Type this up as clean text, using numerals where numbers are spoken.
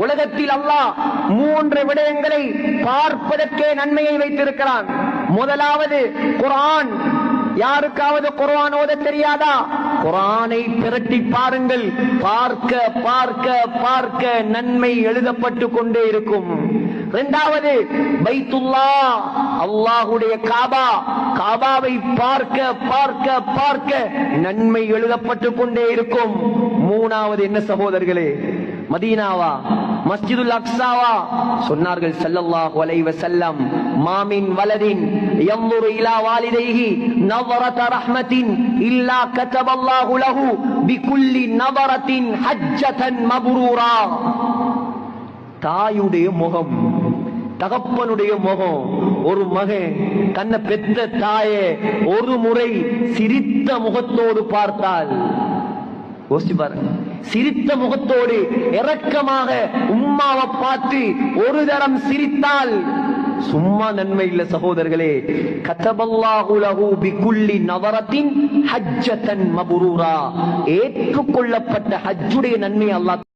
உலகத்தில் அல்லாஹ் 3 விடயங்களை பார்ப்பதற்கே நன்மையை வைத்திருக்கிறான். முதலாவது குர்ஆன். யாருக்காவது குர்ஆன் ஓத தெரியாதா? குர்ஆனை பிரட்டி பாருங்கள். பார்க்க பார்க்க பார்க்க நன்மை எழுதப்பட்டு கொண்டே இருக்கும். இரண்டாவது பைத்துல்லாஹ், அல்லாஹ்வுடைய காபா. காபாவை பார்க்க பார்க்க பார்க்க நன்மை எழுதப்பட்டு கொண்டே இருக்கும். மூணாவது என்ன சகோதரர்களே? மதீனாவா, மஸ்ஜிதுல் அக்ஸாவா? சொன்னார்கள் ஸல்லல்லாஹு அலைஹி வஸல்லம், மாமின் வலதின் யன்ظுரு இலா வாலிதைஹி நظرة ரஹ்மத்தின் இல்லா கதபல்லாஹு லஹு பிகுல்லி நظرத்தின் ஹஜ்ஜத்தன் மப்ரூரா. தாயுடைய முகம், தகப்பனுடைய முகம். ஒரு மகன் தன்னை பெற்ற தாயை ஒரு முறை சிரித்த முகத்தோடு பார்த்தால், யோசிச்சு பாருங்க, சிரித்த முகத்தோடு இரக்கமாக உம்மாவை பார்த்து ஒரு தரம் சிரித்தால் சும்மா நன்மை இல்ல சகோதரர்களே. கதபல்லாஹு லஹு பிகுல்லி நظرத்தின் ஹஜ்ஜத்தன் மப்ரூரா. ஏற்றுக்கொள்ளப்பட்ட ஹஜ்ஜுடைய நன்மை அல்லாஹ்